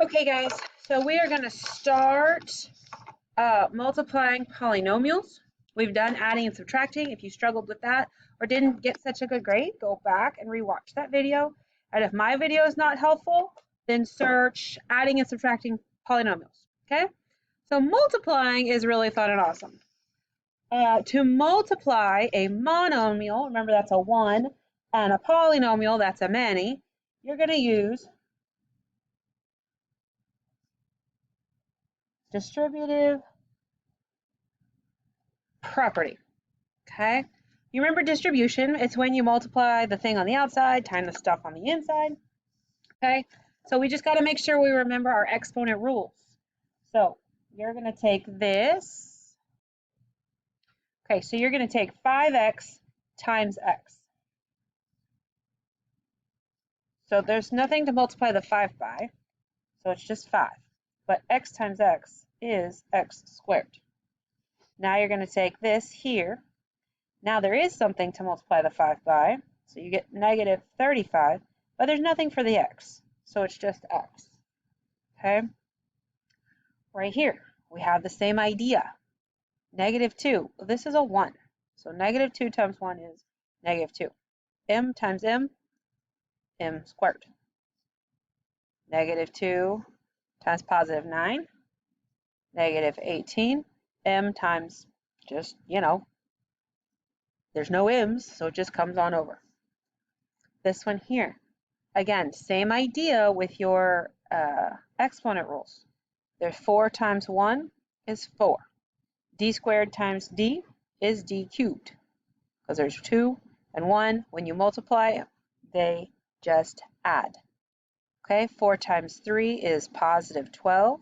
Okay, guys, so we are going to start multiplying polynomials. We've done adding and subtracting. If you struggled with that or didn't get such a good grade, go back and rewatch that video. And if my video is not helpful, then search adding and subtracting polynomials. Okay? So multiplying is really fun and awesome. To multiply a monomial, remember that's a 1, and a polynomial, that's a many, you're going to use distributive property. Okay, you remember distribution? It's when you multiply the thing on the outside times the stuff on the inside. Okay, so we just got to make sure we remember our exponent rules. So you're going to take this. Okay, so you're going to take 5x times x. So there's nothing to multiply the 5 by, so it's just 5. But x times x is x squared. Now you're going to take this here. Now there is something to multiply the 5 by, so you get negative 35, but there's nothing for the x, so it's just x. Okay? Right here, we have the same idea. Negative 2, well, this is a 1, so negative 2 times 1 is negative 2. M times m, m squared. Negative 2 times positive 9, negative 18, m times just, there's no m's, so it just comes on over. This one here, again, same idea with your exponent rules. There's 4 times 1 is 4. D squared times d is d cubed, because there's 2 and 1. When you multiply, they just add. Okay, 4 times 3 is positive 12,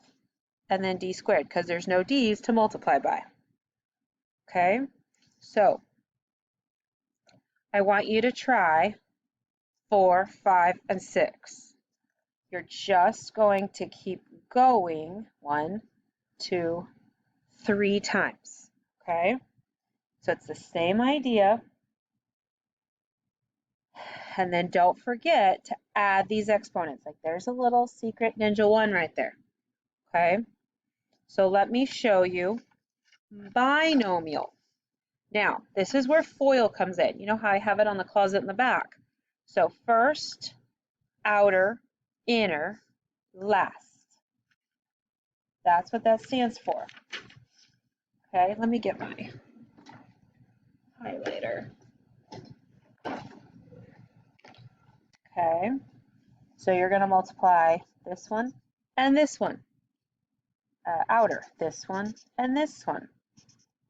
and then d squared, because there's no d's to multiply by. Okay, so I want you to try 4, 5, and 6. You're just going to keep going 1, 2, 3 times. Okay, so it's the same idea. And then don't forget to add these exponents. Like there's a little secret ninja 1 right there. Okay, so let me show you binomial. Now, this is where FOIL comes in. You know how I have it on the closet in the back? So first, outer, inner, last. That's what that stands for. Okay, let me get my highlighter. Okay, so you're going to multiply this one and this one. Outer, this one and this one.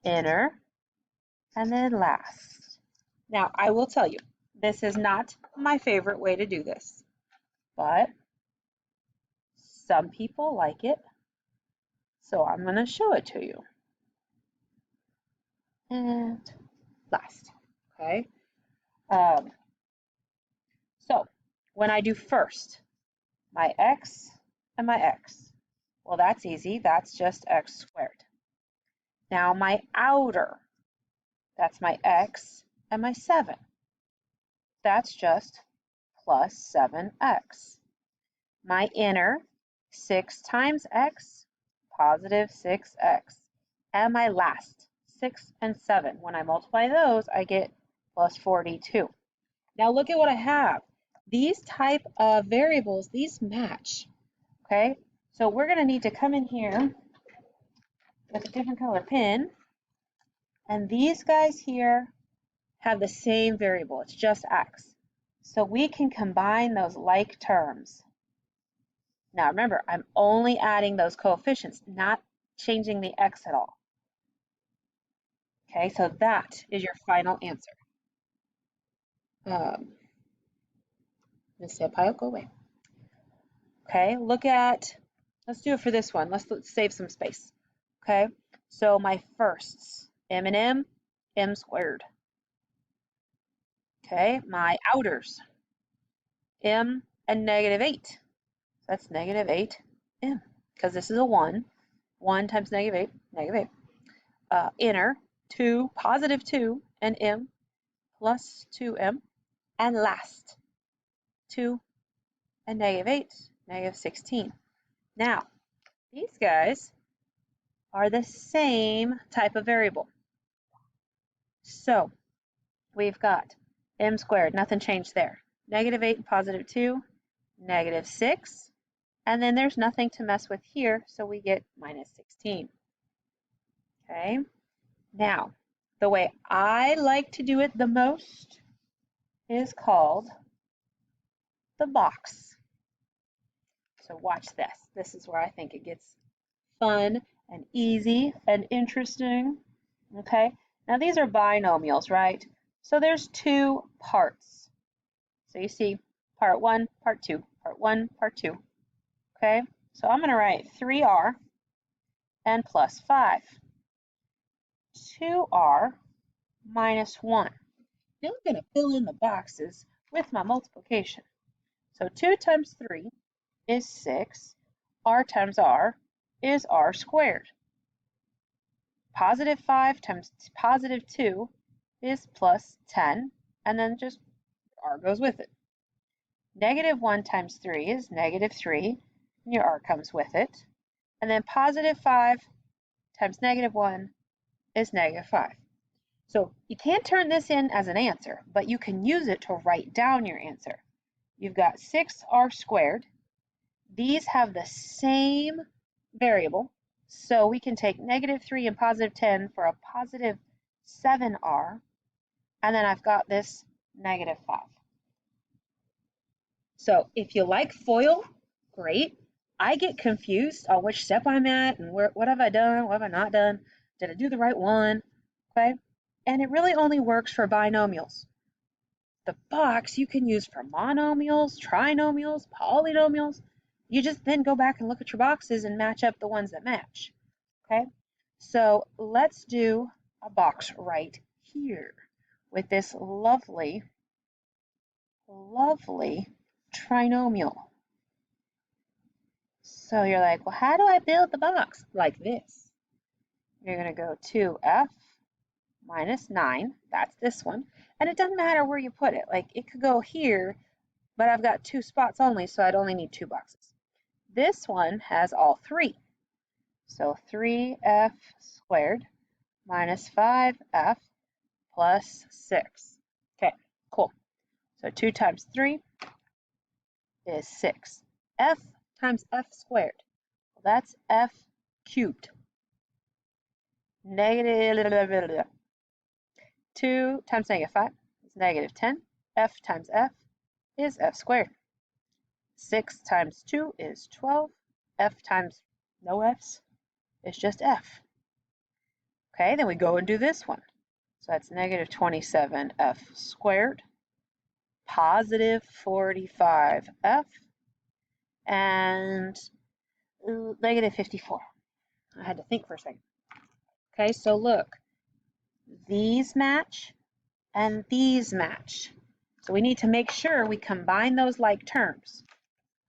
Inner, and then last. Now, I will tell you, this is not my favorite way to do this, but some people like it, so I'm going to show it to you. And last, okay? So when I do first, my x and my x, well, that's easy. That's just x squared. Now my outer, that's my x and my 7. That's just plus 7x. My inner, 6 times x, positive 6x. And my last, 6 and 7. When I multiply those, I get plus 42. Now look at what I have. These type of variables, these match. Okay, so we're going to need to come in here with a different color pen. And these guys here have the same variable. It's just x. So we can combine those like terms. Now remember, I'm only adding those coefficients, not changing the x at all. Okay, so that is your final answer. Let's say pile, go away. Okay, look at, let's do it for this one. Let's save some space. Okay, so my firsts, m and m squared. Okay, my outers, m and negative 8. That's negative 8m, because this is a 1. 1 times negative 8, negative 8. Inner, 2, positive 2, and m plus 2m. And last, 2 and negative 8, negative 16. Now, these guys are the same type of variable. So we've got m squared, nothing changed there. Negative 8 and positive 2, negative 6, and then there's nothing to mess with here, so we get minus 16. Okay, now the way I like to do it the most is called the box. So watch this. This is where I think it gets fun and easy and interesting. Okay, now these are binomials, right? So there's two parts. So you see part 1, part 2, part 1, part 2. Okay, so I'm going to write 3r and plus 5. 2r minus 1. Now I'm going to fill in the boxes with my multiplication. So 2 times 3 is 6. R times r is r squared. Positive 5 times positive 2 is plus 10, and then just r goes with it. Negative 1 times 3 is negative 3, and your r comes with it. And then positive 5 times negative 1 is negative 5. So you can't turn this in as an answer, but you can use it to write down your answer. You've got 6r squared. These have the same variable, so we can take negative 3 and positive 10 for a positive 7r, and then I've got this negative 5. So if you like FOIL, great. I get confused on which step I'm at and what have I done, what have I not done, did I do the right one, okay? And it really only works for binomials. The box you can use for monomials, trinomials, polynomials. You just then go back and look at your boxes and match up the ones that match, okay? So let's do a box right here with this lovely, lovely trinomial. So you're like, well, how do I build the box? Like this. You're going to go 2f minus 9. That's this one. And it doesn't matter where you put it. Like, it could go here, but I've got 2 spots only, so I'd only need 2 boxes. This one has all 3. So 3f squared minus 5f plus 6. Okay, cool. So 2 times 3 is 6. F times f squared. Well, that's f cubed. Negative 2 times negative 5 is negative 10. F times f is f squared. 6 times 2 is 12. F times no f's is just f. Okay, then we go and do this one. So that's negative 27f squared, positive 45f, and negative 54. I had to think for a second. Okay, so look, these match and these match. So we need to make sure we combine those like terms.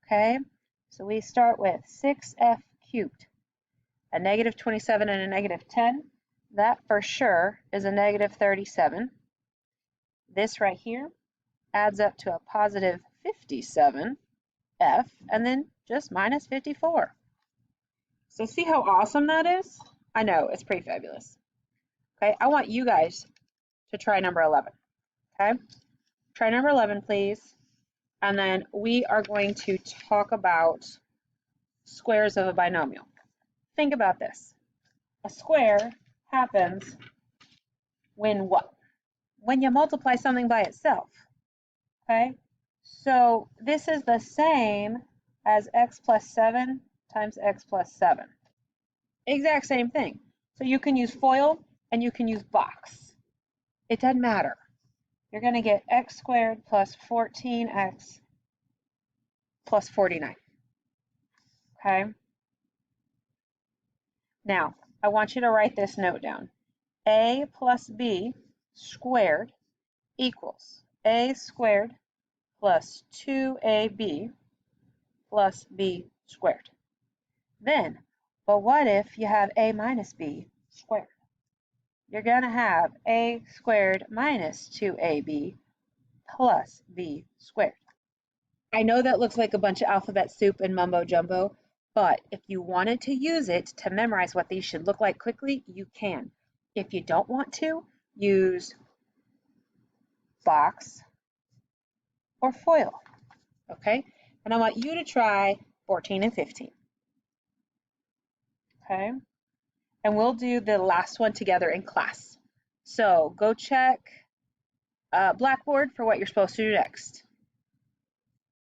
Okay, so we start with 6f cubed, a negative 27 and a negative 10. That for sure is a negative 37. This right here adds up to a positive 57f, and then just minus 54. So see how awesome that is? I know, it's pretty fabulous. Okay, I want you guys to try number 11. Okay, try number 11, please. And then we are going to talk about squares of a binomial. Think about this. A square happens when what? When you multiply something by itself. Okay, so this is the same as x plus 7 times x plus 7. Exact same thing. So you can use FOIL and you can use box. It doesn't matter. You're going to get x squared plus 14x plus 49. Okay? Now, I want you to write this note down. A plus b squared equals a squared plus 2ab plus b squared. Then, but what if you have a minus b squared? You're going to have a squared minus 2ab plus b squared. I know that looks like a bunch of alphabet soup and mumbo jumbo, But if you wanted to use it to memorize what these should look like quickly, you can. If you don't want to, use box or FOIL, okay? And I want you to try 14 and 15, okay? And we'll do the last one together in class. So go check Blackboard for what you're supposed to do next.